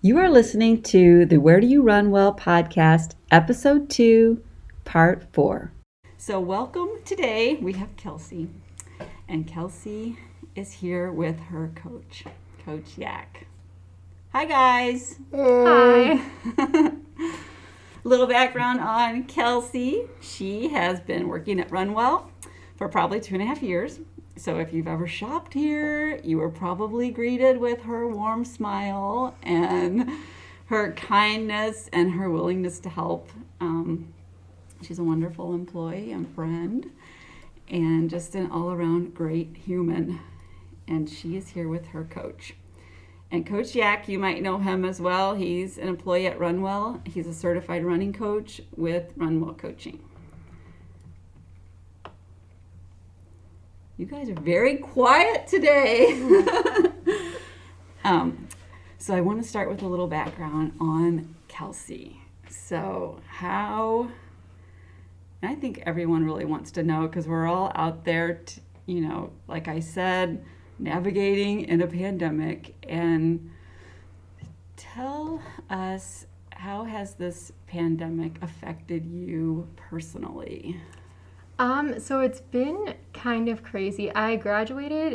You are listening to the Where Do You Run Well podcast, episode 2, part 4. So welcome today. We have Kelsi, and Kelsi is here with her coach, Coach Yak. Hi guys. Hi. Little background on Kelsi. She has been working at RunWell for probably 2.5 years. So if you've ever shopped here, you were probably greeted with her warm smile and her kindness and her willingness to help. She's a wonderful employee and friend and just an all-around great human. And she is here with her coach. And Coach Yak, you might know him as well. He's an employee at RunWell. He's a certified running coach with RunWell Coaching. You guys are very quiet today. So I want to start with a little background on Kelsi. So I think everyone really wants to know because we're all out there, like I said, navigating in a pandemic. And tell us, how has this pandemic affected you personally? So it's been kind of crazy. I graduated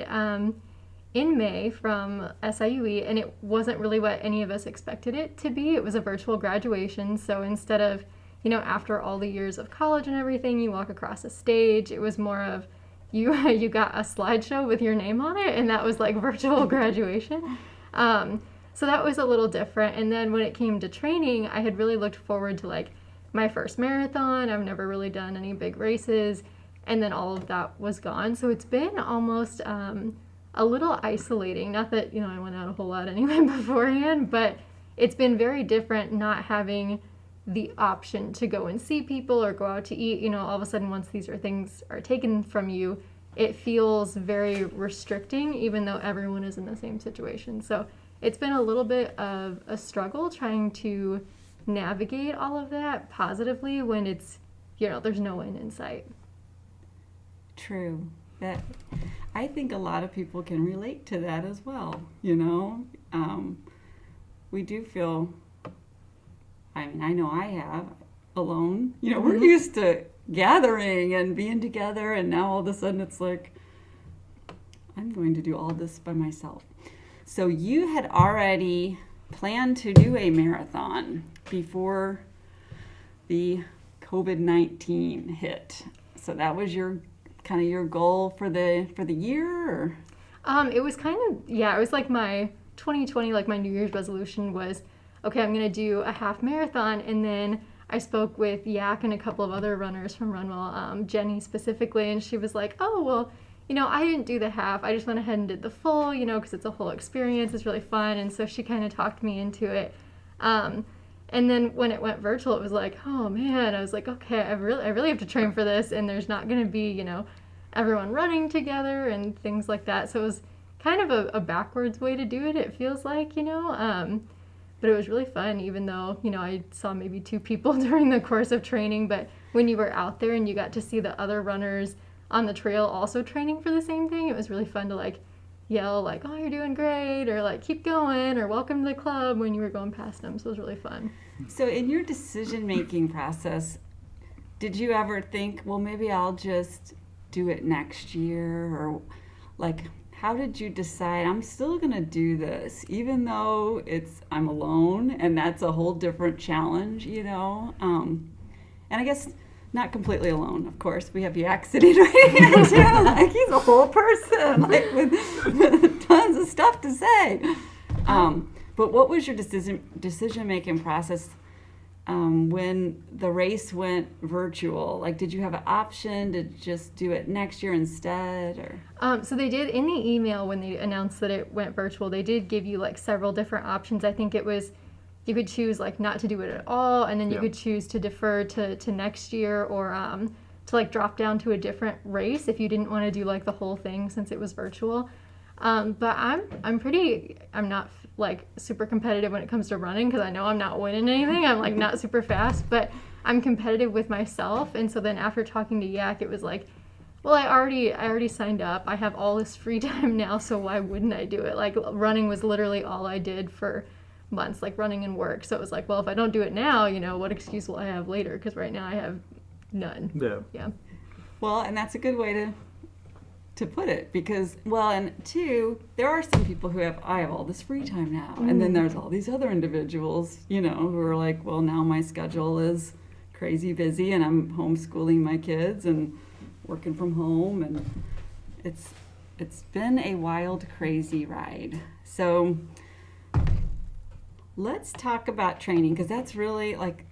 in May from SIUE, and it wasn't really what any of us expected it to be. It was a virtual graduation, so instead of, after all the years of college and everything, you walk across a stage, it was more of you got a slideshow with your name on it, and that was like virtual graduation. So that was a little different. And then when it came to training, I had really looked forward to my first marathon. I've never really done any big races, and then all of that was gone. So it's been almost a little isolating. Not that, I went out a whole lot anyway beforehand, but it's been very different not having the option to go and see people or go out to eat. All of a sudden, once these things are taken from you, it feels very restricting, even though everyone is in the same situation. So it's been a little bit of a struggle trying to navigate all of that positively when it's, there's no end in sight. True. That I think a lot of people can relate to that as well. We do feel, I know I have, alone. We're used to gathering and being together, and now all of a sudden it's like, I'm going to do all this by myself. So you had already planned to do a marathon before the COVID-19 hit. So that was your goal for the year, or? It was it was like my 2020, like my New Year's resolution was, okay, I'm going to do a half marathon. And then I spoke with Yak and a couple of other runners from RunWell, Jenny specifically, and she was like, oh, well, I didn't do the half. I just went ahead and did the full, because it's a whole experience. It's really fun. And so she kind of talked me into it. And then when it went virtual, it was like, oh man, I was like, okay, I really have to train for this. And there's not going to be, everyone running together and things like that. So it was kind of a backwards way to do it, it feels like, but it was really fun, even though, I saw maybe 2 people during the course of training. But when you were out there and you got to see the other runners on the trail also training for the same thing, it was really fun to yell oh, you're doing great, or keep going, or welcome to the club when you were going past them. So it was really fun. So in your decision-making process, did you ever think, well, maybe I'll just do it next year? Or how did you decide I'm still going to do this, even though I'm alone, and that's a whole different challenge, And I guess not completely alone, of course. We have Yak sitting right here, too. He's a whole person, with tons of stuff to say. But what was your decision-making process when the race went virtual? Did you have an option to just do it next year instead, or? So they did, in the email when they announced that it went virtual, they did give you several different options. I think it was, you could choose not to do it at all, and then you could choose to defer to next year, or to drop down to a different race if you didn't want to do the whole thing since it was virtual. But I'm not super competitive when it comes to running, because I know I'm not winning anything. I'm not super fast, but I'm competitive with myself. And so then after talking to Yak, it was well, I already signed up. I have all this free time now, so why wouldn't I do it? Running was literally all I did for months, like running and work. So it was like, well, if I don't do it now, what excuse will I have later? Because right now I have none. Yeah. Well, and that's a good way to put it, because, well, and two, there are some people who I have all this free time now, and then there's all these other individuals, who are like, well, now my schedule is crazy busy, and I'm homeschooling my kids and working from home, and it's been a wild, crazy ride. So let's talk about training, because that's really like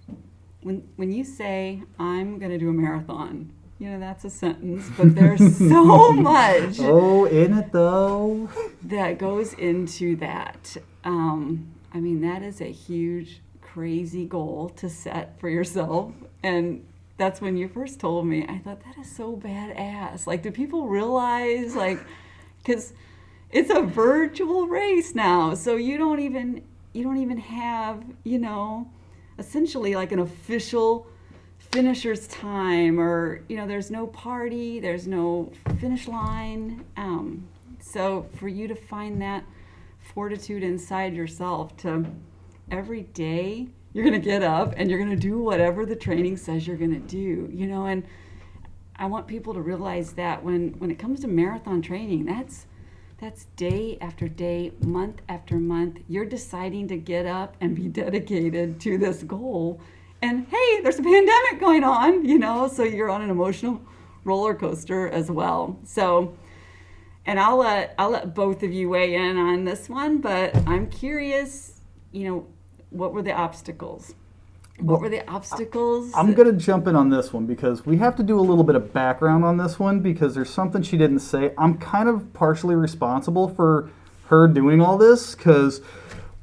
when you say I'm going to do a marathon. That's a sentence, but there's so much. Oh, in it though. That goes into that. That is a huge, crazy goal to set for yourself. And that's when you first told me, I thought, that is so badass. Like, do people realize, because it's a virtual race now, so you don't even have, essentially like an official finisher's time, or there's no party, there's no finish line, so for you to find that fortitude inside yourself to every day you're going to get up and you're going to do whatever the training says you're going to do, and I want people to realize that when it comes to marathon training, that's day after day, month after month, you're deciding to get up and be dedicated to this goal. And hey, there's a pandemic going on, so you're on an emotional roller coaster as well. So, and I'll let both of you weigh in on this one, but I'm curious, what were the obstacles? What were the obstacles? I'm going to jump in on this one because we have to do a little bit of background on this one, because there's something she didn't say. I'm kind of partially responsible for her doing all this, because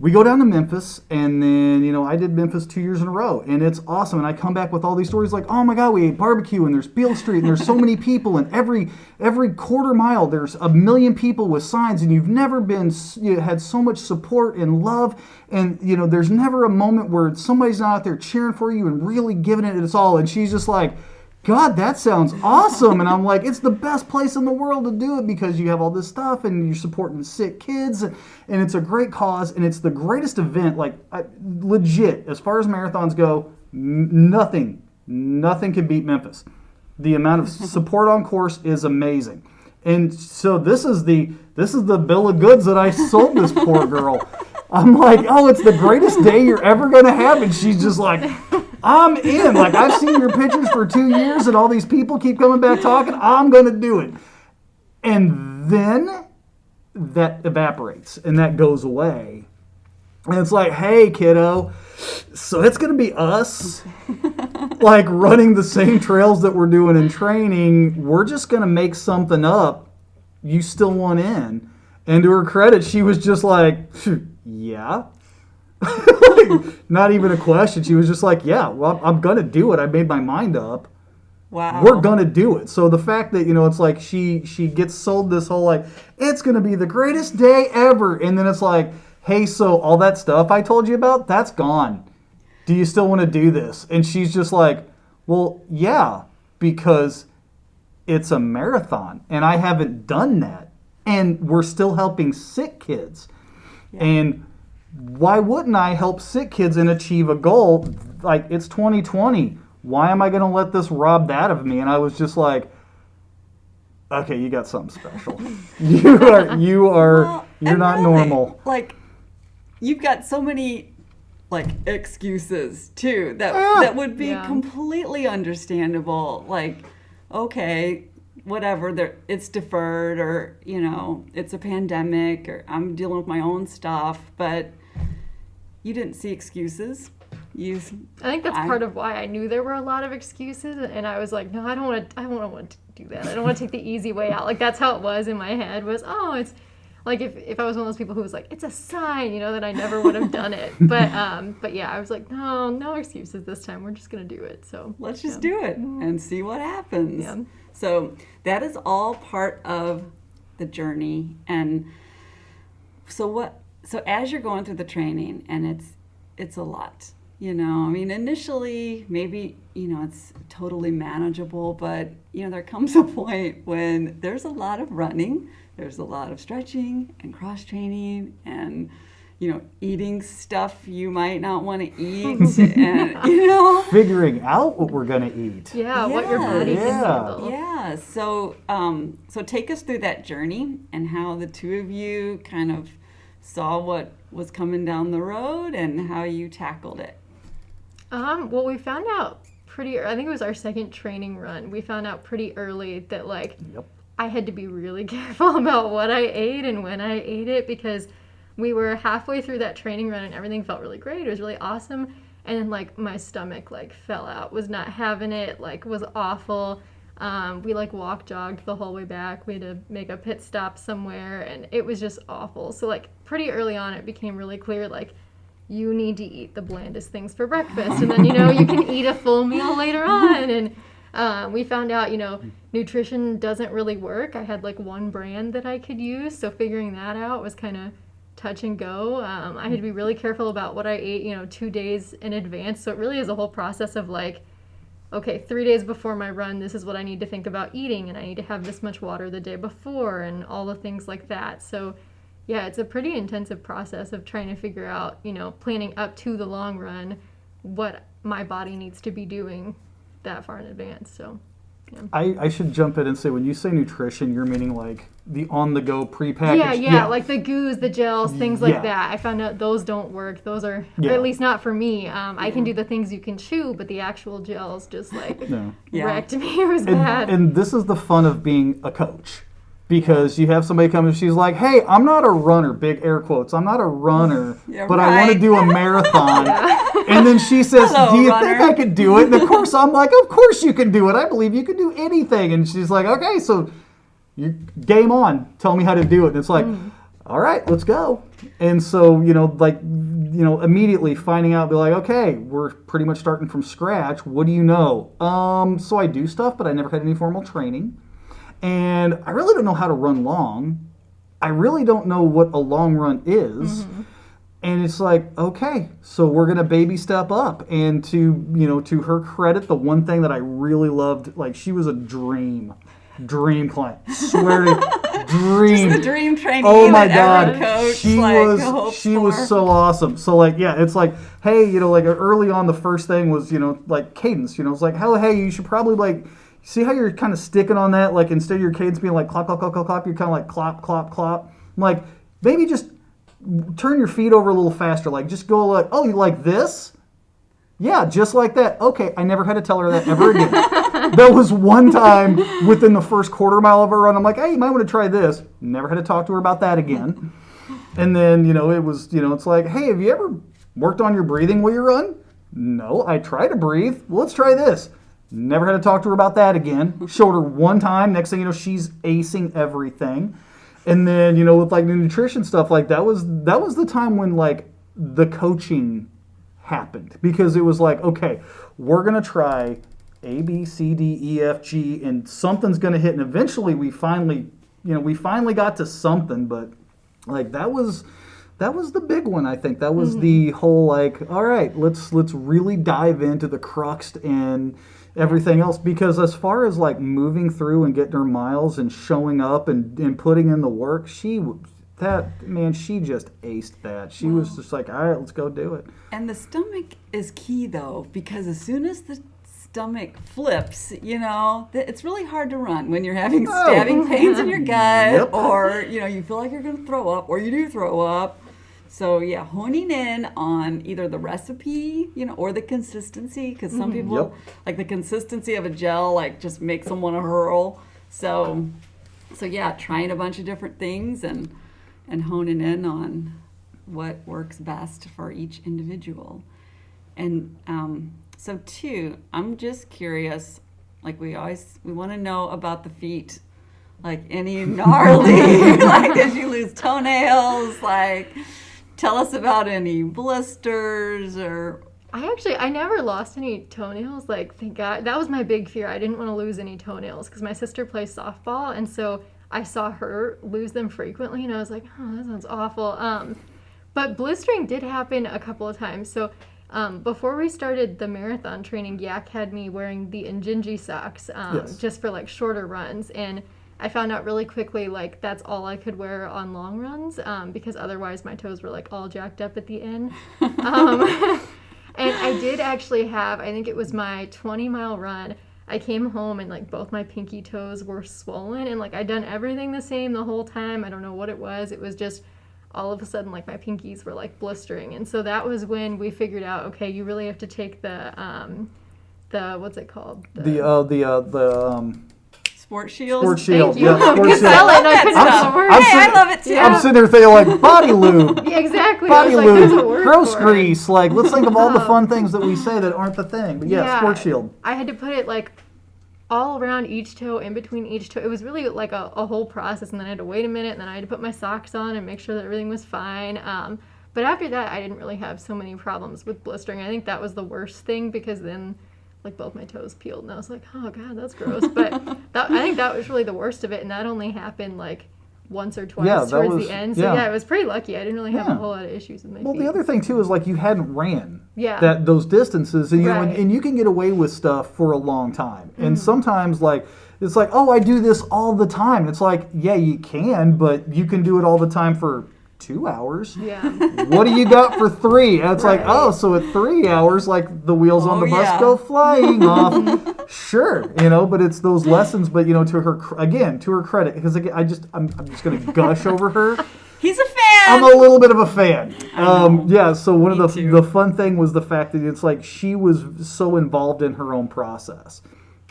we go down to Memphis, and then, I did Memphis 2 years in a row, and it's awesome. And I come back with all these stories like, oh my God, we ate barbecue, and there's Beale Street, and there's so many people, and every quarter mile there's 1 million people with signs, and you've never had so much support and love, and there's never a moment where somebody's not out there cheering for you and really giving it its all. And she's just like, God, that sounds awesome. And I'm like, it's the best place in the world to do it, because you have all this stuff and you're supporting sick kids, and it's a great cause, and it's the greatest event. Like, legit, as far as marathons go, nothing can beat Memphis. The amount of support on course is amazing. And so this is the bill of goods that I sold this poor girl. I'm like, oh, it's the greatest day you're ever going to have. And she's just like, I'm in. Like, I've seen your pictures for 2 years, and all these people keep coming back talking. I'm going to do it. And then that evaporates, and that goes away. And it's like, hey, kiddo, so it's going to be us, like, running the same trails that we're doing in training. We're just going to make something up. You still want in. And to her credit, she was just like, yeah. Not even a question. She was just like, yeah, well, I'm going to do it. I made my mind up. Wow. We're going to do it. So the fact that, it's like she gets sold this whole, like, it's going to be the greatest day ever. And then it's like, hey, so all that stuff I told you about, that's gone. Do you still want to do this? And she's just like, well, yeah, because it's a marathon and I haven't done that. And we're still helping sick kids. Yeah. And why wouldn't I help sick kids and achieve a goal? Like, it's 2020. Why am I going to let this rob that of me? And I was just like, okay, you got something special. You're not normal. Like, you've got so many, like, excuses too that would be completely understandable. Like, okay, whatever, it's deferred, or it's a pandemic, or I'm dealing with my own stuff, but you didn't see excuses. I think that's part of why I knew there were a lot of excuses, and I was like, no, I don't want to do that. I don't want to take the easy way out. Like, that's how it was in my head, was, oh, it's like, if I was one of those people who was like, it's a sign, that I never would have done it. But yeah, I was like, no excuses this time. We're just gonna do it. So let's just do it and see what happens. Yeah. So that is all part of the journey. And so as you're going through the training, and it's a lot, initially maybe, it's totally manageable, but, there comes a point when there's a lot of running, there's a lot of stretching and cross training, and, eating stuff you might not want to eat, and Figuring out what we're going to eat. Yeah, what your body can handle. Yeah. So take us through that journey and how the two of you kind of saw what was coming down the road and how you tackled it. Well, we found out I think it was our second training run. We found out pretty early that I had to be really careful about what I ate and when I ate it, because we were halfway through that training run and everything felt really great. It was really awesome. And then my stomach fell out, was not having it, was awful. We walk jogged the whole way back. We had to make a pit stop somewhere and it was just awful. So pretty early on it became really clear you need to eat the blandest things for breakfast, and then you can eat a full meal later on. And we found out nutrition doesn't really work. I had one brand that I could use, so figuring that out was kind of touch and go. I had to be really careful about what I ate 2 days in advance. So it really is a whole process of okay, 3 days before my run, this is what I need to think about eating, and I need to have this much water the day before, and all the things like that. So yeah, it's a pretty intensive process of trying to figure out, planning up to the long run, what my body needs to be doing that far in advance. So yeah. I should jump in and say, when you say nutrition, you're meaning the on-the-go prepackaged. Yeah, the goos, the gels, things like that. I found out those don't work. Those are, or at least not for me. I can do the things you can chew, but the actual gels just wrecked me. It was bad. And this is the fun of being a coach. Because you have somebody come and she's like, hey, I'm not a runner, big air quotes, I'm not a runner, but I want to do a marathon. And then she says, do you think I could do it? And of course I'm like, of course you can do it. I believe you can do anything. And she's like, okay, so you game on. Tell me how to do it. And it's all right, let's go. And so, immediately finding out, be like, okay, we're pretty much starting from scratch. What do you know? So I do stuff, but I never had any formal training. And I really don't know how to run long. I really don't know what a long run is. Mm-hmm. And it's okay, so we're going to baby step up. And to her credit, the one thing that I really loved, she was a dream client. Swear to dream. Just the dream trainee. Oh my God. Coach, she was so awesome. So it's hey, early on the first thing was, cadence. It's hey, you should probably see how you're kind of sticking on that? Instead of your cadence being clap, clap, clap, clap, clap, you're kind of clap, clap, clap. I'm maybe just turn your feet over a little faster. Just go oh, you like this? Yeah, just like that. Okay, I never had to tell her that ever again. There was one time within the first quarter mile of her run, I'm hey, you might want to try this. Never had to talk to her about that again. And then, it was, it's hey, have you ever worked on your breathing while you run? No, I try to breathe. Well, let's try this. Never had to talk to her about that again. Showed her one time. Next thing you know, she's acing everything. And then, with the nutrition stuff, that was the time when the coaching happened, because it was okay, we're gonna try A, B, C, D, E, F, G, and something's gonna hit. And eventually, we finally got to something. But that was the big one. I think that was the whole all right, let's really dive into the crux and everything else, because as far as moving through and getting her miles and showing up and putting in the work, she just aced that. She was just all right, let's go do it. And the stomach is key though, because as soon as the stomach flips, it's really hard to run when you're having stabbing pains in your gut, or you feel like you're going to throw up, or you do throw up. So yeah, honing in on either the recipe, or the consistency, because some people the consistency of a gel just makes them want to hurl. So yeah, trying a bunch of different things and honing in on what works best for each individual. And so too, I'm just curious. We want to know about the feet. Any gnarly, as you lose toenails, tell us about any blisters or... I never lost any toenails, thank God. That was my big fear. I didn't want to lose any toenails because my sister plays softball, and so I saw her lose them frequently, and I was oh, that sounds awful. But blistering did happen a couple of times. So before we started the marathon training, Yak had me wearing the Injinji socks just for shorter runs, and I found out really quickly, like, that's all I could wear on long runs, because otherwise my toes were, like, all jacked up at the end. And I did actually have, I think it was my 20-mile run, I came home and, like, both my pinky toes were swollen, and, like, I'd done everything the same the whole time. I don't know what it was. It was just all of a sudden, like, my pinkies were, like, blistering. And so that was when we figured out, okay, you really have to take the what's it called? Sport Shield. Sport Shield. Thank you. Yeah, Sport You Shield. sell it, and I That couldn't stuff. remember. I'm Hey, sitting- I love it too. Yeah. I'm sitting there thinking like body lube. Yeah, exactly. I Body was like, there's a lube, word gross for it. grease. Like, let's think of all the fun things that we say that aren't the thing. But yeah, Sport Shield. I had to put it, like, all around each toe, in between each toe. It was really like a whole process, and then I had to wait a minute, and then I had to put my socks on and make sure that everything was fine. But after that, I didn't really have so many problems with blistering. I think that was the worst thing, because then, like, both my toes peeled, and I was like, oh god, that's gross. But I think that was really the worst of it, and that only happened, like, once or twice towards the end. So yeah, I was pretty lucky. I didn't really have a whole lot of issues with my feet. The other thing too is like you hadn't ran Yeah. those distances, and you know, Right. and you can get away with stuff for a long time. And sometimes like it's like, oh, I do this all the time. It's like, yeah, you can, but you can do it all the time for 2 hours. Yeah. What do you got for 3? And it's like, Right. oh, so at 3 hours, like the wheels on Oh, the bus yeah. go flying off. Sure, you know, but it's those lessons. But you know, to her credit, because again, I'm just gonna gush over her. He's a fan. I'm a little bit of a fan. know. Yeah, so one Me of too. the fun thing was the fact that it's like she was so involved in her own process.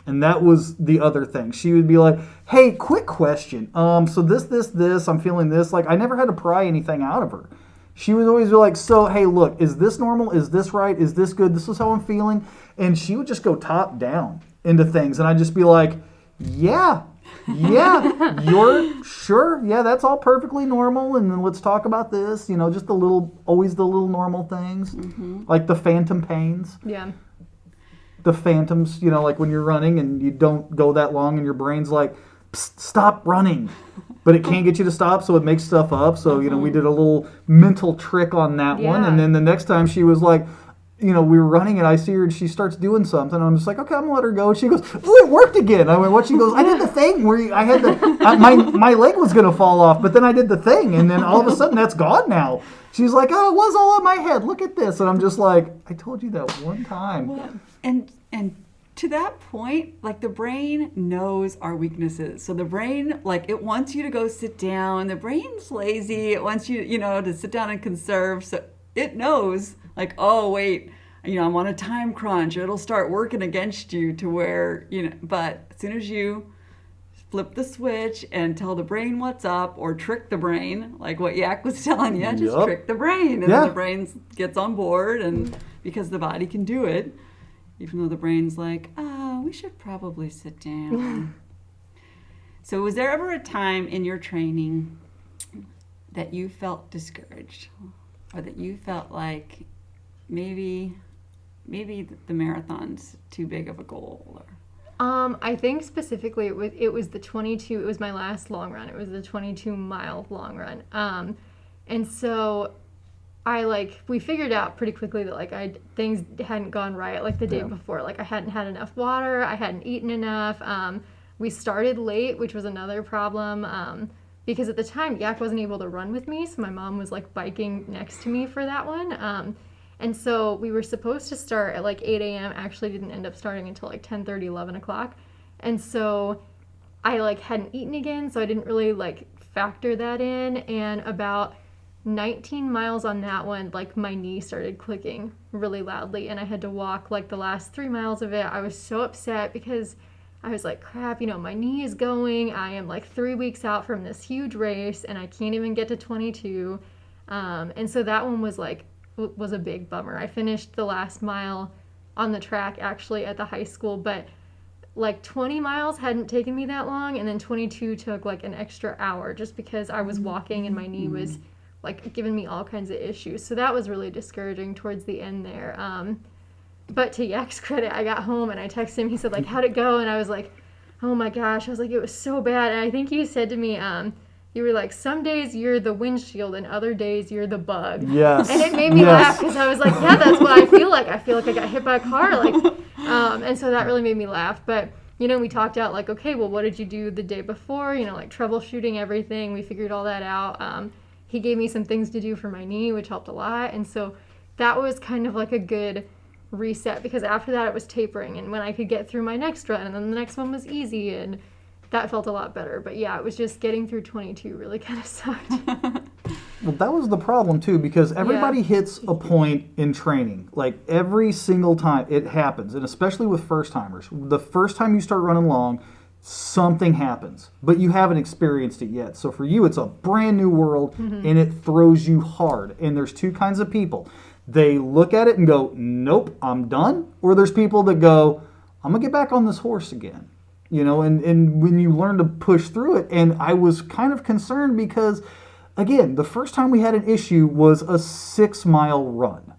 And that was the other thing. She would be like, hey, quick question. So this, I'm feeling this. Like, I never had to pry anything out of her. She would always be like, so, hey, look, is this normal? Is this right? Is this good? This is how I'm feeling. And she would just go top down into things. And I'd just be like, yeah, you're sure. Yeah, that's all perfectly normal. And then let's talk about this. You know, just always the little normal things. Mm-hmm. Like the phantom pains. Yeah. The phantoms, you know, like when you're running and you don't go that long and your brain's like, psst, stop running. But it can't get you to stop, so it makes stuff up. So, you know, we did a little mental trick on that one. Yeah. And then the next time she was like, you know, we were running and I see her and she starts doing something. And I'm just like, okay, I'm going to let her go. And she goes, oh, it worked again. I went, what? She goes, I did the thing where I had my leg was going to fall off, but then I did the thing. And then all of a sudden that's gone now. She's like, oh, it was all in my head. Look at this. And I'm just like, I told you that one time. Well, and to that point, like the brain knows our weaknesses. So the brain, like it wants you to go sit down. The brain's lazy. It wants you, you know, to sit down and conserve. So it knows, like, oh wait, you know, I'm on a time crunch. It'll start working against you to where, you know. But as soon as you flip the switch and tell the brain what's up, or trick the brain, like what Yak was telling you, just Yup. trick the brain, and Yeah. then the brain gets on board, and because the body can do it. Even though the brain's like, we should probably sit down. So was there ever a time in your training that you felt discouraged, or that you felt like maybe the marathon's too big of a goal? I think specifically it was the 22. It was my last long run. It was the 22-mile long run. And so we figured out pretty quickly that like things hadn't gone right like the day before. Like I hadn't had enough water, I hadn't eaten enough. We started late, which was another problem. Because at the time Yak wasn't able to run with me, so my mom was like biking next to me for that one. And so we were supposed to start at like 8 a.m. Actually didn't end up starting until like 10:30, 11 o'clock. And so I like hadn't eaten again, so I didn't really like factor that in. And about 19 miles on that one, like my knee started clicking really loudly, and I had to walk like the last 3 miles of it. I was so upset because I was like, crap, you know, my knee is going. I am like 3 weeks out from this huge race, and I can't even get to 22. And so that one was a big bummer. I finished the last mile on the track actually at the high school, but like 20 miles hadn't taken me that long, and then 22 took like an extra hour just because I was walking and my knee was like giving me all kinds of issues. So that was really discouraging towards the end there. But to Yak's credit, I got home and I texted him. He said like, how'd it go? And I was like, oh my gosh. I was like, it was so bad. And I think you said to me, you were like, some days you're the windshield and other days you're the bug. Yes. And it made me laugh because I was like, yeah, that's what I feel like. I feel like I got hit by a car. And so that really made me laugh. But we talked out like, okay, well, what did you do the day before? Like troubleshooting everything. We figured all that out. He gave me some things to do for my knee, which helped a lot. And so that was kind of like a good reset, because after that it was tapering, and when I could get through my next run, and then the next one was easy, and that felt a lot better. But yeah, it was just getting through 22 really kind of sucked. Well, that was the problem too, because everybody hits a point in training. Like every single time it happens, and especially with first timers. The first time you start running long, something happens, but you haven't experienced it yet. So for you, it's a brand new world, and it throws you hard. And there's two kinds of people. They look at it and go, nope, I'm done. Or there's people that go, I'm going to get back on this horse again. And when you learn to push through it, and I was kind of concerned because, again, the first time we had an issue was a 6-mile run.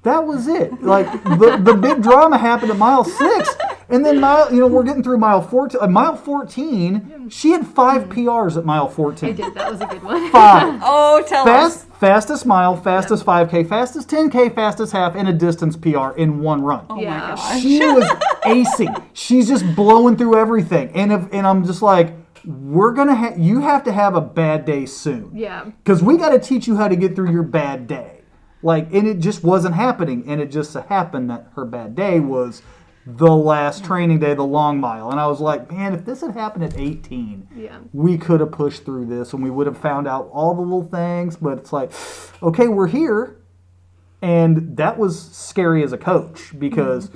That was it. Like, the big drama happened at mile 6. And then we're getting through mile 14. Mile 14, she had 5 PRs at mile 14. I did. That was a good one. 5. Oh, tell us. Fastest mile, fastest 5K, fastest 10K, fastest half, and a distance PR in one run. Oh Yeah. my gosh. She was acing. She's just blowing through everything. And I'm just like, you have to have a bad day soon. Yeah. Because we got to teach you how to get through your bad day. And it just wasn't happening. And it just so happened that her bad day was the last training day, the long mile. And I was like, man, if this had happened at 18, we could have pushed through this and we would have found out all the little things. But it's like, okay, we're here. And that was scary as a coach because,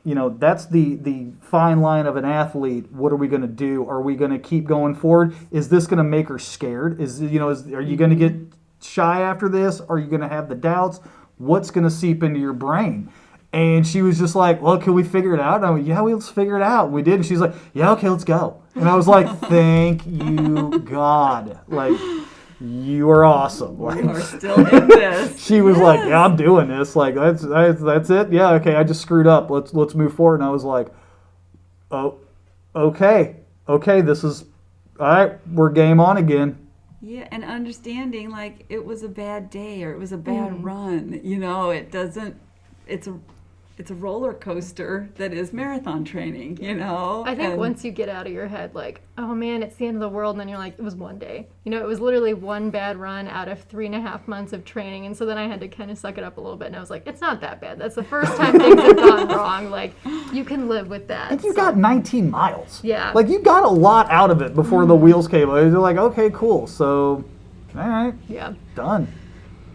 that's the fine line of an athlete. What are we going to do? Are we going to keep going forward? Is this going to make her scared? Are you going to get shy after this? Are you going to have the doubts? What's going to seep into your brain? And she was just like, well, can we figure it out? And I went, yeah, let's figure it out. We did. And she's like, yeah, okay, let's go. And I was like, thank you, God. Like, you are awesome. Like, You are still in this. she was like, yeah, I'm doing this. Like, that's it. Yeah, okay, I just screwed up. Let's move forward. And I was like, oh, okay, this is, all right, we're game on again. Yeah, and understanding like it was a bad day or it was a bad run. It's a roller coaster that is marathon training, I think once you get out of your head, like, oh man, it's the end of the world, and then you're like, it was one day. It was literally one bad run out of 3.5 months of training, and so then I had to kind of suck it up a little bit, and I was like, it's not that bad. That's the first time things have gone wrong. Like, you can live with that. And you got 19 miles. Yeah. Like, you got a lot out of it before the wheels came out. You're like, okay, cool. So, all right. Yeah. Done.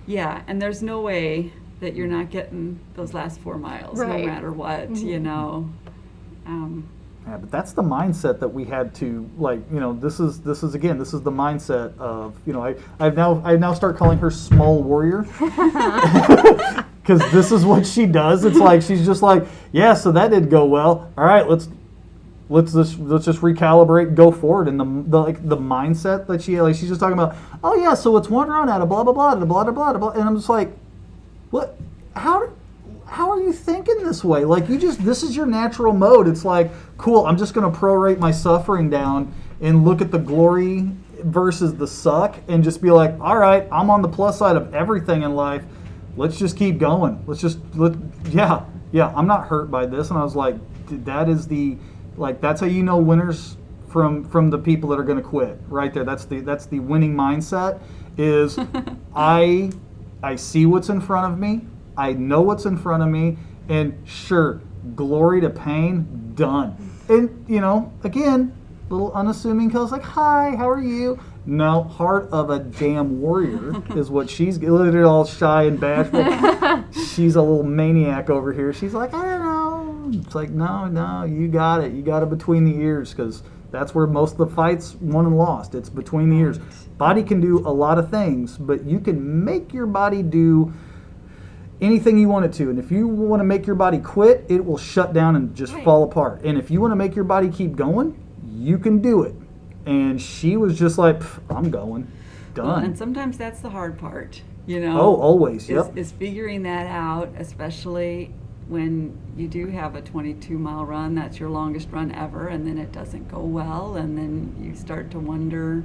Yeah, and there's no way that you're not getting those last 4 miles, Right. no matter what, Yeah, but that's the mindset that we had to, like, this is the mindset of, I've now start calling her Smol Warrior. Because this is what she does. It's like, she's just like, yeah, so that didn't go well. All right, let's just recalibrate and go forward. And the mindset that she's just talking about, oh yeah, so it's one run out of blah, blah, blah, blah, blah, blah, blah. And I'm just like, what? How are you thinking this way? Like, this is your natural mode. It's like, cool, I'm just going to prorate my suffering down and look at the glory versus the suck and just be like, all right, I'm on the plus side of everything in life. Let's just keep going. Yeah, I'm not hurt by this. And I was like, that's how you know winners from the people that are going to quit right there. That's the winning mindset is I see what's in front of me. I know what's in front of me. And sure, glory to pain, done. And, again, little unassuming Kel's like, hi, how are you? No, heart of a damn warrior is what she's literally all shy and bashful. She's a little maniac over here. She's like, I don't know. It's like, no, you got it. You got it between the ears because that's where most of the fights won and lost. It's between the ears. Body can do a lot of things, but you can make your body do anything you want it to. And if you want to make your body quit, it will shut down and just fall apart. And if you want to make your body keep going, you can do it. And she was just like, I'm going. Done. Well, and sometimes that's the hard part, Oh, always, yep. Is figuring that out, especially when you do have a 22-mile run. That's your longest run ever, and then it doesn't go well, and then you start to wonder,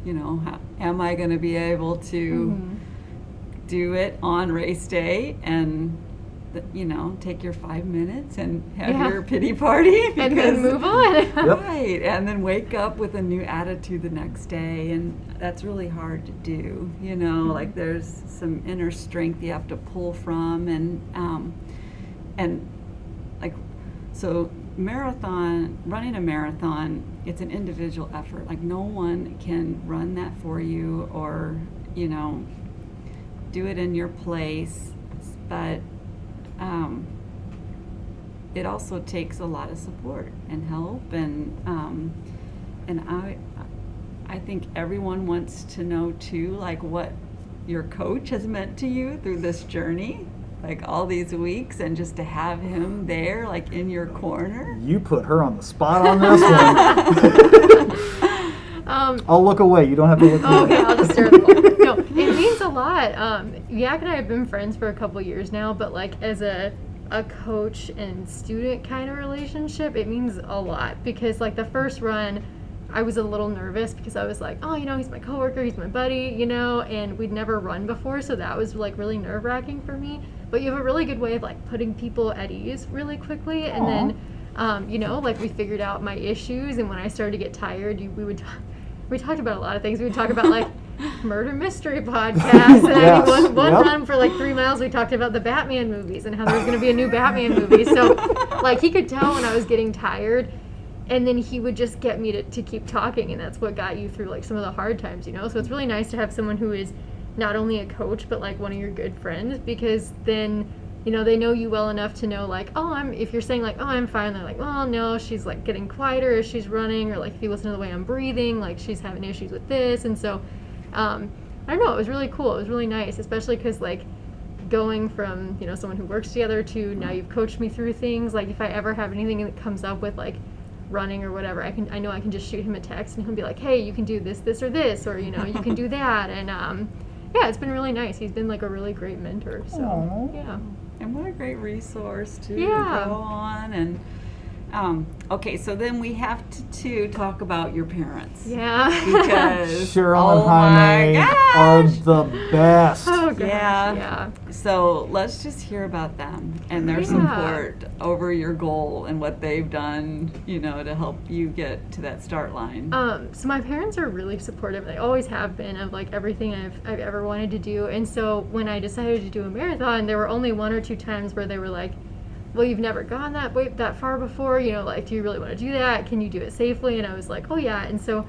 how am I going to be able to do it on race day? And take your 5 minutes and have Yeah. your pity party. And then move on. Yep. Right, and then wake up with a new attitude the next day, and that's really hard to do. Like there's some inner strength you have to pull from, and like so running a marathon, it's an individual effort. Like no one can run that for you, or do it in your place, but it also takes a lot of support and help, and I think everyone wants to know too, like what your coach has meant to you through this journey, like all these weeks, and just to have him there, like in your corner. You put her on the spot on this one. I'll look away. You don't have to look away. Okay, I'll just stare at the wall. No, it means a lot. Yak and I have been friends for a couple years now, but like as a coach and student kind of relationship, it means a lot, because like the first run, I was a little nervous because I was like, oh, he's my coworker, he's my buddy, and we'd never run before, so that was like really nerve-wracking for me. But you have a really good way of like putting people at ease really quickly, and then like we figured out my issues, and when I started to get tired, we talked about a lot of things. We would talk about like murder mystery podcasts, and Yes. I mean, one Yep. run for like 3 miles we talked about the Batman movies and how there was going to be a new Batman movie. So like he could tell when I was getting tired, and then he would just get me to keep talking, and that's what got you through like some of the hard times, So it's really nice to have someone who is not only a coach but like one of your good friends, because then they know you well enough to know like, if you're saying like, I'm fine, they're like, well, no, she's like getting quieter as she's running, or like if you listen to the way I'm breathing, like she's having issues with this. And so I don't know, it was really cool. It was really nice, especially because like going from someone who works together to now you've coached me through things. Like if I ever have anything that comes up with like running or whatever, I know I can just shoot him a text and he'll be like, hey, you can do this or this, or you can do that. And yeah, it's been really nice. He's been like a really great mentor. So Aww. yeah. And what a great resource too Yeah. to go on. And okay, so then we have to talk about your parents. Yeah. Because Cheryl and oh my Jaime are gosh. the best. Oh gosh. Yeah. Yeah. So let's just hear about them and their Yeah. support over your goal and what they've done, to help you get to that start line. So my parents are really supportive. They always have been, of like everything I've ever wanted to do. And so when I decided to do a marathon, there were only 1 or 2 times where they were like, well, you've never gone that far before, like, do you really want to do that? Can you do it safely? And I was like, oh yeah. And so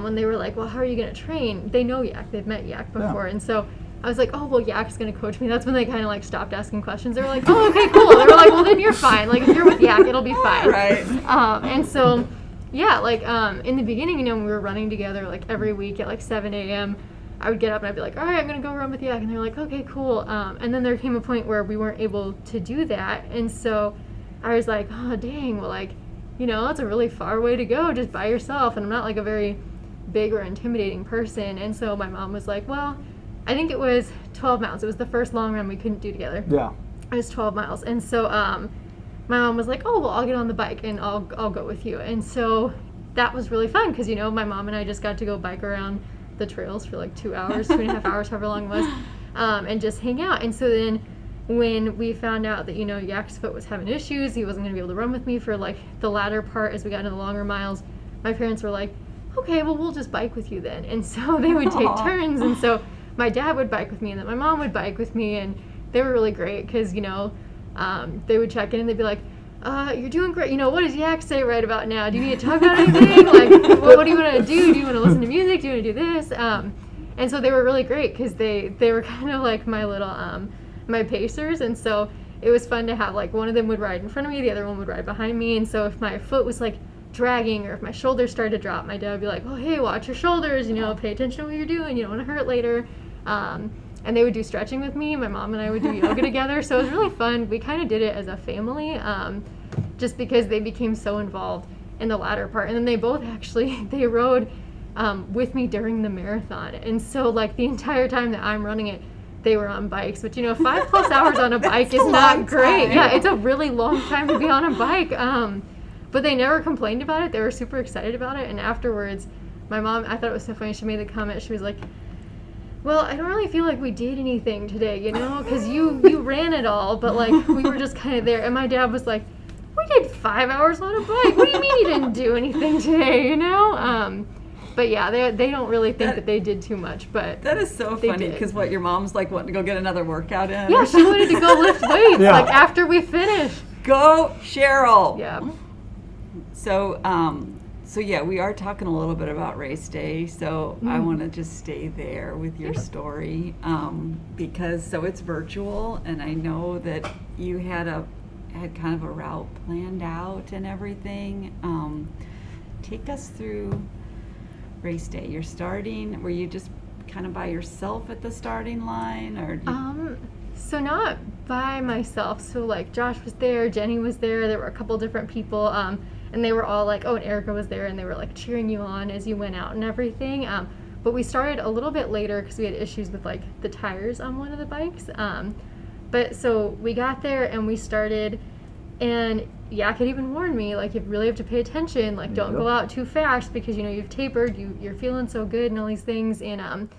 when they were like, well, how are you going to train? They know Yak, they've met Yak before. Yeah. And so I was like, oh, well, Yak's going to coach me. That's when they kind of like stopped asking questions. They were like, oh, okay, cool. They were like, well, then you're fine. Like if you're with Yak, it'll be fine. Right. And so, yeah, like in the beginning, when we were running together like every week at like 7 a.m., I would get up and I'd be like, all right, I'm going to go run with Yak. And they're like, okay, cool. And then there came a point where we weren't able to do that. And so I was like, oh, dang, well, like, that's a really far way to go just by yourself. And I'm not like a very big or intimidating person. And so my mom was like, well, I think it was 12 miles. It was the first long run we couldn't do together. Yeah. It was 12 miles. And so my mom was like, oh, well, I'll get on the bike and I'll go with you. And so that was really fun because, my mom and I just got to go bike around the trails for like 2 hours, 2.5 hours, however long it was, and just hang out. And so then when we found out that, Yak's foot was having issues, he wasn't going to be able to run with me for like the latter part as we got into the longer miles, my parents were like, okay, well, we'll just bike with you then. And so they would take Aww. turns. And so my dad would bike with me and then my mom would bike with me. And they were really great because, they would check in and they'd be like, you're doing great. What does Yak say right about now? Do you need to talk about anything? Like, what do you want to do? Do you want to listen to music? Do you want to do this? And so they were really great because they were kind of like my little, my pacers. And so it was fun to have, like, one of them would ride in front of me, the other one would ride behind me. And so if my foot was, like, dragging or if my shoulders started to drop, my dad would be like, oh, hey, watch your shoulders, pay attention to what you're doing. You don't want to hurt later. And they would do stretching with me. My mom and I would do yoga together. So it was really fun. We kind of did it as a family just because they became so involved in the latter part. And then they both they rode with me during the marathon. And so like the entire time that I'm running it, they were on bikes. Which, 5+ hours on a bike is not great. time. Yeah, it's a really long time to be on a bike. But they never complained about it. They were super excited about it. And afterwards, my mom, I thought it was so funny. She made the comment. She was like, Well, I don't really feel like we did anything today, because you ran it all, but like we were just kind of there. And my dad was like, "We did 5 hours on a bike. What do you mean you didn't do anything today?" But yeah, they don't really think that they did too much. But that is so funny because your mom's like wanting to go get another workout in? Yeah, she wanted to go lift weights like after we finish. Go, Cheryl. Yeah. So yeah, we are talking a little bit about race day. So I want to just stay there with your story because it's virtual, and I know that you had kind of a route planned out and everything. Take us through race day. You're starting. Were you just kind of by yourself at the starting line, or? So not by myself. So like Josh was there, Jenny was there. There were a couple different people. And they were all like, and Erica was there, and they were like cheering you on as you went out and everything. But we started a little bit later because we had issues with like the tires on one of the bikes. But so we got there and we started, and Yak had even warned me, like, you really have to pay attention, like, don't go out too fast because, you've tapered, you're feeling so good and all these things. And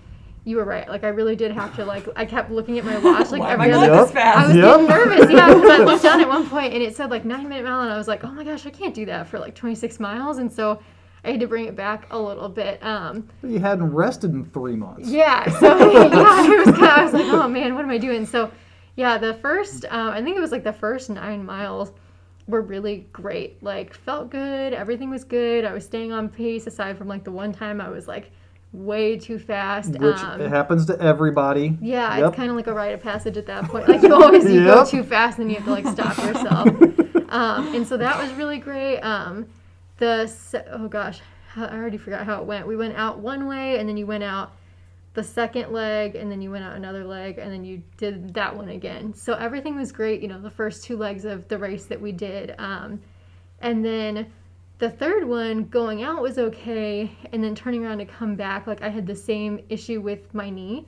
you were right. Like, I really did have to, like, I kept looking at my watch, like, every other. I was getting nervous, because I looked down at one point and it said, like, 9-minute mile, and I was like, oh my gosh, I can't do that for, like, 26 miles. And so I had to bring it back a little bit. You hadn't rested in 3 months. Yeah, so, I was like, oh man, what am I doing? So, yeah, the first, I think it was, like, the first 9 miles were really great. Like, felt good, everything was good. I was staying on pace, aside from, like, the one time I was, like, way too fast. Which it happens to everybody. Yeah, it's kind of like a rite of passage at that point. Like, you always you go too fast and you have to, like, stop yourself. And so that was really great. I already forgot how it went. We went out one way, and then you went out the second leg, and then you went out another leg, and then you did that one again. So everything was great, the first 2 legs of the race that we did. And then the third one, going out was okay, and then turning around to come back, like, I had the same issue with my knee,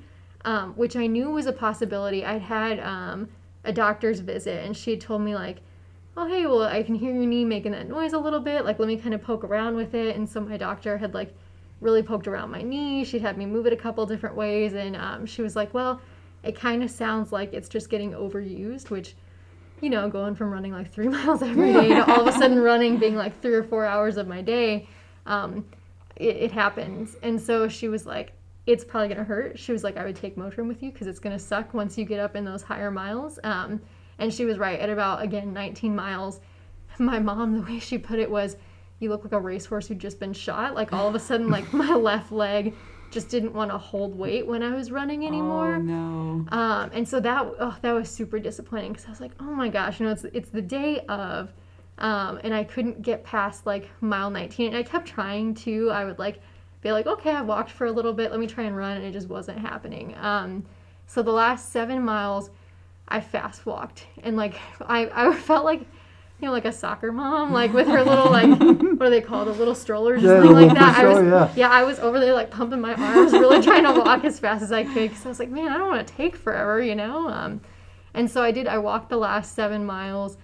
which I knew was a possibility. I'd had a doctor's visit, and she had told me, like, oh, hey, well, I can hear your knee making that noise a little bit, like, let me kind of poke around with it. And so my doctor had, like, really poked around my knee. She'd had me move it a couple different ways, and she was like, well, it kind of sounds like it's just getting overused, which, going from running like 3 miles every day to all of a sudden running being like 3 or 4 hours of my day, it happens. And so she was like, it's probably going to hurt. She was like, I would take Motrin with you because it's going to suck once you get up in those higher miles. And she was right. At about, again, 19 miles, my mom, the way she put it was, you look like a racehorse who'd just been shot. Like, all of a sudden, like, my left leg just didn't want to hold weight when I was running anymore. Oh, no. And so that was super disappointing, because I was like, oh my gosh, it's the day of, and I couldn't get past, like, mile 19. And I kept trying to. I would, like, be like, okay, I walked for a little bit, let me try and run, and it just wasn't happening. So the last 7 miles, I fast walked, and, like, I felt like, like a soccer mom, like, with her little, like, what are they called, the little strollers or something like that. I was over there, like, pumping my arms, really trying to walk as fast as I could, because I was like, man, I don't want to take forever, and so I walked the last 7 miles,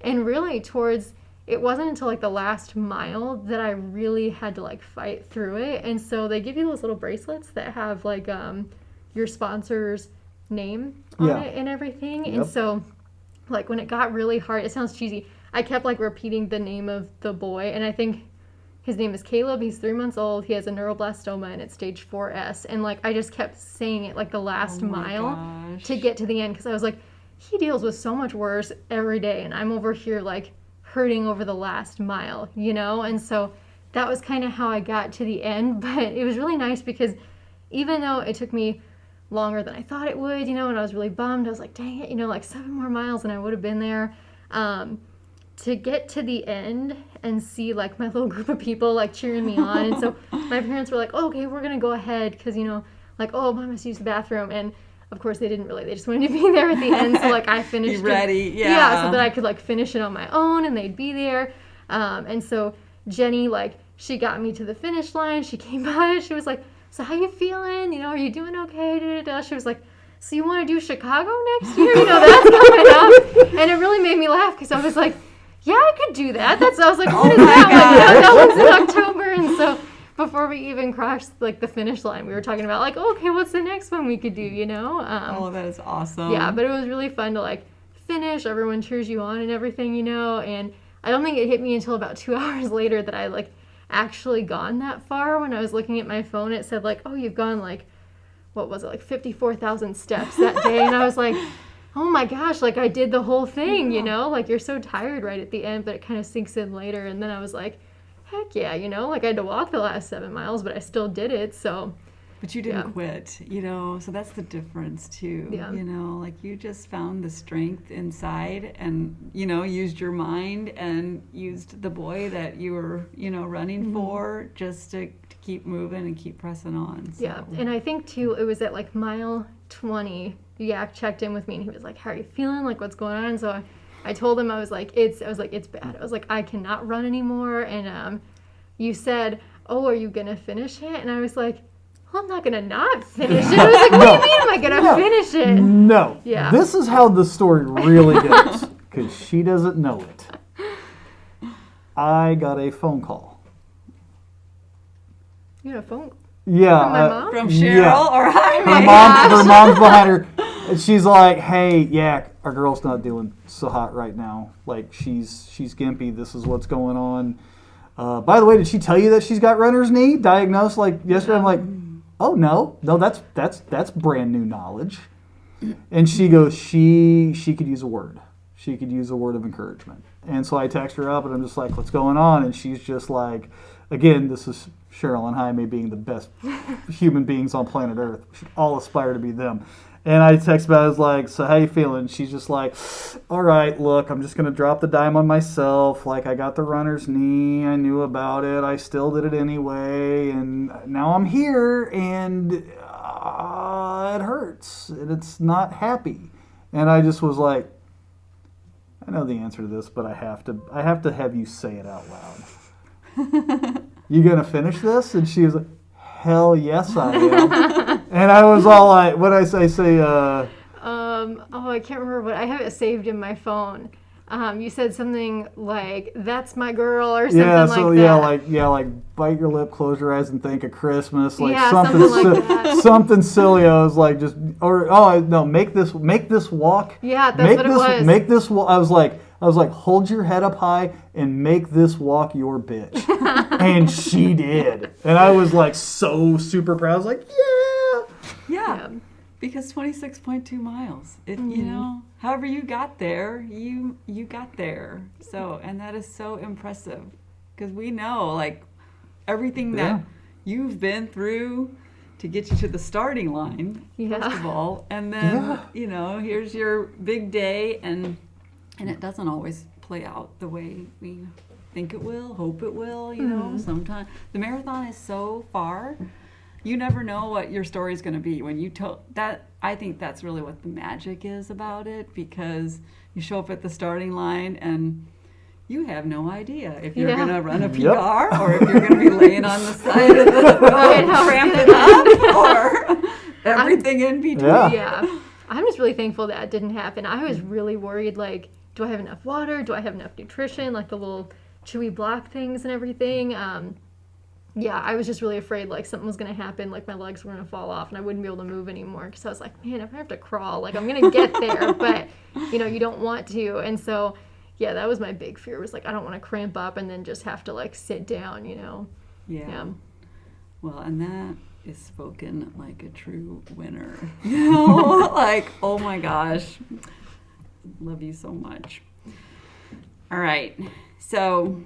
and really it wasn't until, like, the last mile that I really had to, like, fight through it. And so they give you those little bracelets that have, like, your sponsor's name on it and everything. Yep. And so, like, when it got really hard, it sounds cheesy, I kept, like, repeating the name of the boy, and I think his name is Caleb. He's 3 months old. He has a neuroblastoma, and it's stage 4S. And, like, I just kept saying it, like, the last mile to get to the end, because I was like, he deals with so much worse every day, and I'm over here, like, hurting over the last mile, And so that was kind of how I got to the end. But it was really nice, because even though it took me longer than I thought it would, and I was really bummed. I was like, dang it, like 7 more miles and I would have been there. To get to the end and see, like, my little group of people, like, cheering me on. And so my parents were like, oh, okay, we're going to go ahead, because, like, oh, Mom must use the bathroom. And of course they didn't really, they just wanted to be there at the end. So, like, I finished ready, yeah, so that I could, like, finish it on my own and they'd be there. And so Jenny, like, she got me to the finish line. She came by, she was like, so how you feeling? Are you doing okay? Da-da-da. She was like, so you want to do Chicago next year? That's coming up. And it really made me laugh, because I was like, yeah, I could do that. I was like, what is that? Like, that one's in October. And so before we even crossed like the finish line, we were talking about like, oh, okay, what's the next one we could do, you know? Oh, that is awesome. Yeah, but it was really fun to like finish. Everyone cheers you on and everything, you know. And I don't think it hit me until about 2 hours later that I like actually gone that far. When I was looking at my phone, it said like, oh, you've gone like, what was it, like 54,000 steps that day. And I was like, oh my gosh, like I did the whole thing, you know? Like you're so tired right at the end, but it kind of sinks in later. And then I was like, heck yeah, you know? Like I had to walk the last 7 miles, but I still did it, so... But you didn't quit, you know, so that's the difference too. Yeah. You know, like you just found the strength inside and, you know, used your mind and used the boy that you were, you know, running for just to keep moving and keep pressing on. So. Yeah, and I think too, it was at like mile 20, Yak checked in with me and he was like, how are you feeling? Like, what's going on? So I told him, it's bad. I was like, I cannot run anymore. And you said, oh, are you going to finish it? And I was like, well, I'm not going to not finish it. I was like, what do you mean am I going to finish it? No. Yeah. This is how the story really goes, because she doesn't know it. I got a phone call. You had a phone? Yeah. From my mom? From Cheryl or Jaime? Her mom's behind her. And she's like, hey, Yak, our girl's not doing so hot right now. Like, she's gimpy. This is what's going on. By the way, did she tell you that she's got runner's knee diagnosed like yesterday? I'm like, oh no, that's brand new knowledge. And she goes, she could use a word. She could use a word of encouragement. And so I text her up and I'm just like, what's going on? And she's just like, again, this is Cheryl and Jaime being the best human beings on planet Earth. We should all aspire to be them. And I text back, I was like, so how you feeling? She's just like, all right, look, I'm just going to drop the dime on myself. Like, I got the runner's knee. I knew about it. I still did it anyway. And now I'm here, and it hurts. And it's not happy. And I just was like, I know the answer to this, but I have to have you say it out loud. You going to finish this? And she was like, hell yes, I am. And I was all like, what did I say? I can't remember what I have it saved in my phone. You said something like, that's my girl, or something like that. Like bite your lip, close your eyes, and think of Christmas. Like yeah, something like that. Something silly. I was like, make this walk. Yeah, that's what it was. Make this walk. I was like, hold your head up high and make this walk your bitch. And she did. And I was like so super proud. I was like, Yeah. Because 26.2 miles, you know, however you got there, you got there. So, and that is so impressive because we know like everything that you've been through to get you to the starting line, first of all. And then, you know, here's your big day and it doesn't always play out the way we think it will, hope it will, you know, sometimes. The marathon is so far. You never know what your story is going to be when you tell that. I think that's really what the magic is about it because you show up at the starting line and you have no idea if you're going to run a PR or if you're going to be laying on the side of the road cramping up or everything in between. Yeah. I'm just really thankful that didn't happen. I was really worried, like, do I have enough water? Do I have enough nutrition? Like the little chewy block things and everything. I was just really afraid like something was going to happen, like my legs were going to fall off and I wouldn't be able to move anymore because I was like, man, if I have to crawl, like I'm going to get there, but you know, you don't want to. And so, yeah, that was my big fear was like, I don't want to cramp up and then just have to like sit down, you know? Yeah. Well, and that is spoken like a true winner, you know, like, oh my gosh, love you so much. All right. So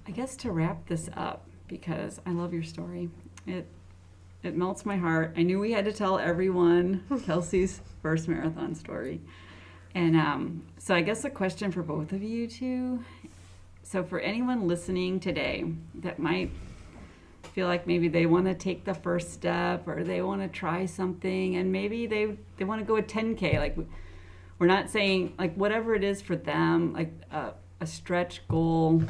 I guess to wrap this up, because I love your story, it melts my heart. I knew we had to tell everyone Kelsi's first marathon story. And so I guess a question for both of you two. So for anyone listening today that might feel like maybe they want to take the first step or they want to try something and maybe they want to go a 10K, like we're not saying like whatever it is for them, like a stretch goal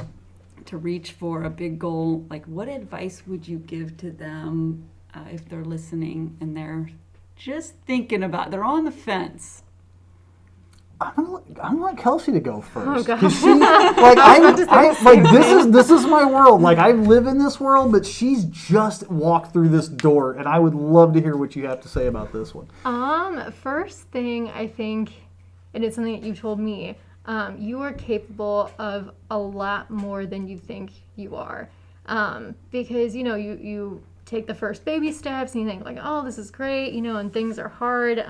to reach for a big goal, like what advice would you give to them if they're listening and they're just thinking about, they're on the fence? I'm gonna let Kelsi to go first. Oh, God. 'Cause she, this is my world. Like, I live in this world, but she's just walked through this door, and I would love to hear what you have to say about this one. First thing I think, and it's something that you told me, you are capable of a lot more than you think you are. Because, you take the first baby steps and you think like, oh, this is great, and things are hard.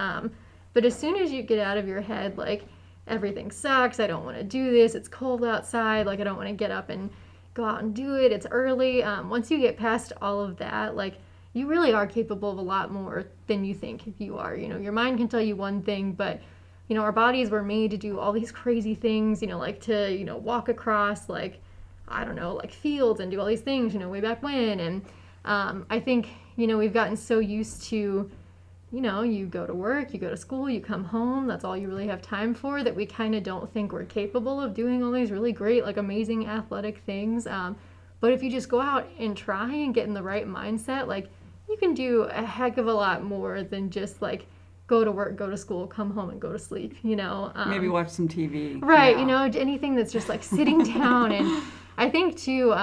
But as soon as you get out of your head, like, everything sucks, I don't want to do this, it's cold outside, like, I don't want to get up and go out and do it, it's early. Once you get past all of that, like, you really are capable of a lot more than you think you are. Your mind can tell you one thing, but, our bodies were made to do all these crazy things, like to, walk across, like, I don't know, like fields and do all these things, way back when. And I think, we've gotten so used to, you go to work, you go to school, you come home, that's all you really have time for, that we kind of don't think we're capable of doing all these really great, like, amazing athletic things. But if you just go out and try and get in the right mindset, like, you can do a heck of a lot more than just, like, go to work, go to school, come home, and go to sleep, Maybe watch some TV. Right, Yeah. Anything that's just, like, sitting down. And I think, too,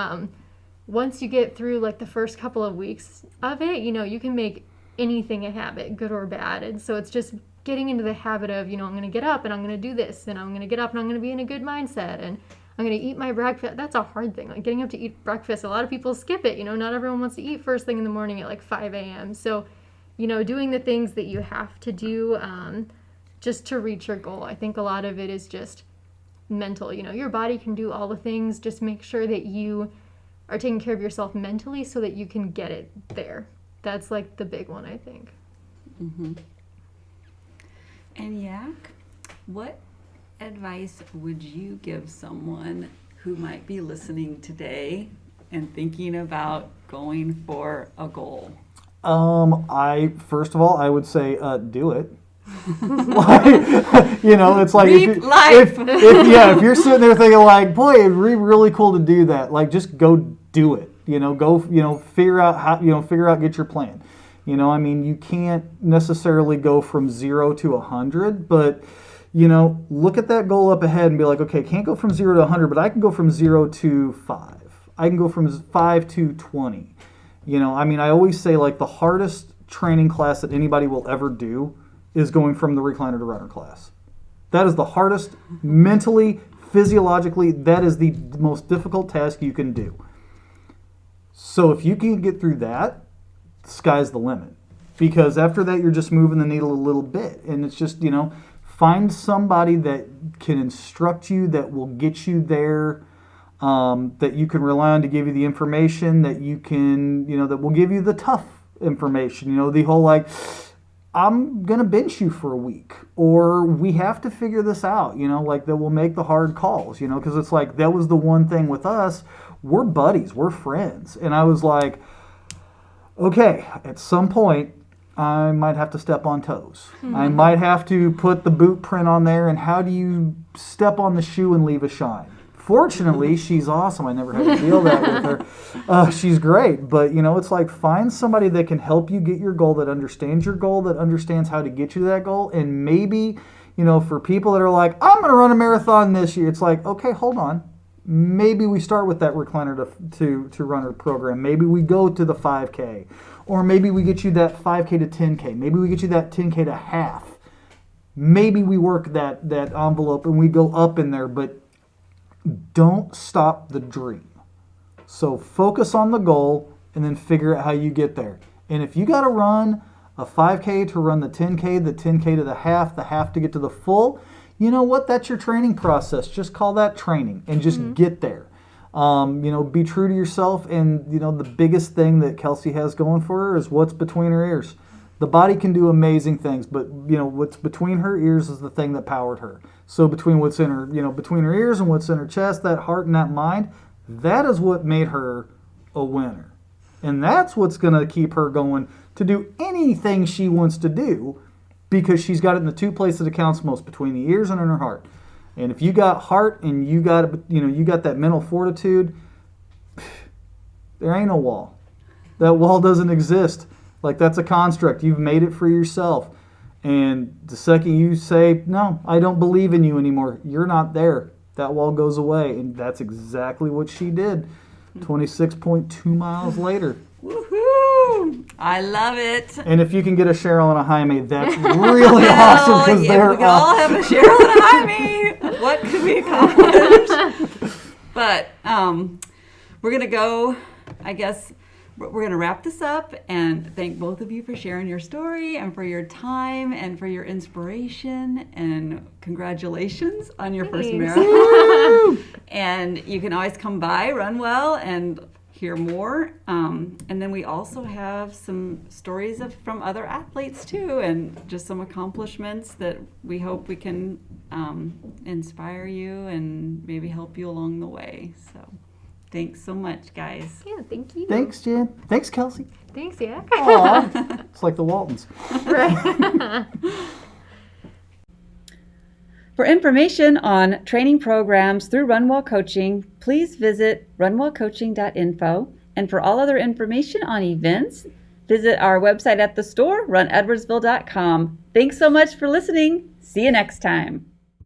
once you get through, like, the first couple of weeks of it, you can make anything a habit, good or bad. And so it's just getting into the habit of, I'm going to get up and I'm going to do this, and I'm going to get up and I'm going to be in a good mindset, and I'm going to eat my breakfast. That's a hard thing, like getting up to eat breakfast. A lot of people skip it. Not everyone wants to eat first thing in the morning at like 5 a.m. So, doing the things that you have to do just to reach your goal. I think a lot of it is just mental. Your body can do all the things. Just make sure that you are taking care of yourself mentally so that you can get it there. That's like the big one, I think. Mm-hmm. And Yak, what advice would you give someone who might be listening today and thinking about going for a goal? First of all, I would say do it. It's like if you're sitting there thinking like, boy, it'd be really cool to do that. Like, just go do it. Figure out how, get your plan. You can't necessarily go from 0 to 100, but, look at that goal up ahead and be like, okay, can't go from 0 to 100, but I can go from 0 to 5. I can go from 5 to 20. I always say, like, the hardest training class that anybody will ever do is going from the recliner to runner class. That is the hardest mentally, physiologically. That is the most difficult task you can do. So if you can get through that, the sky's the limit. Because after that, you're just moving the needle a little bit. And it's just, find somebody that can instruct you, that will get you there, that you can rely on to give you the information, that you can, that will give you the tough information. The whole like, I'm going to bench you for a week, or we have to figure this out, like that will make the hard calls, because it's like, that was the one thing with us. We're buddies, we're friends. And I was like, okay, at some point, I might have to step on toes. Mm-hmm. I might have to put the boot print on there, and how do you step on the shoe and leave a shine? Fortunately, she's awesome. I never had to deal that with her. She's great. But, it's like, find somebody that can help you get your goal, that understands your goal, that understands how to get you to that goal. And maybe, for people that are like, I'm going to run a marathon this year, it's like, okay, hold on. Maybe we start with that recliner to runner program. Maybe we go to the 5K. Or maybe we get you that 5K to 10K. Maybe we get you that 10K to half. Maybe we work that envelope and we go up in there, but don't stop the dream. So focus on the goal and then figure out how you get there. And if you got to run a 5K to run the 10K to the half to get to the full, you know what? That's your training process. Just call that training and just get there. Be true to yourself. And, the biggest thing that Kelsi has going for her is what's between her ears. The body can do amazing things, but, what's between her ears is the thing that powered her. So between what's in her, between her ears and what's in her chest, that heart and that mind, that is what made her a winner. And that's what's going to keep her going to do anything she wants to do, because she's got it in the two places that counts most, between the ears and in her heart. And if you got heart and you got that mental fortitude, there ain't no wall. That wall doesn't exist. Like, that's a construct. You've made it for yourself. And the second you say, no, I don't believe in you anymore, you're not there. That wall goes away. And that's exactly what she did 26.2 miles later. Woohoo! I love it. And if you can get a Cheryl and a Jaime, that's really awesome. Because If they're we could all have a Cheryl and a Jaime, what could we accomplish? But we're going to go, I guess, we're going to wrap this up and thank both of you for sharing your story and for your time and for your inspiration, and congratulations on your first Thanks. marathon. And you can always come by RunWell and hear more. And then we also have some stories from other athletes too, and just some accomplishments that we hope we can inspire you and maybe help you along the way. So thanks so much, guys. Yeah, thank you. Thanks, Jen. Thanks, Kelsi. Thanks, yeah. Aw, it's like the Waltons. Right. For information on training programs through RunWell Coaching, please visit runwellcoaching.info. And for all other information on events, visit our website at the store, runedwardsville.com. Thanks so much for listening. See you next time.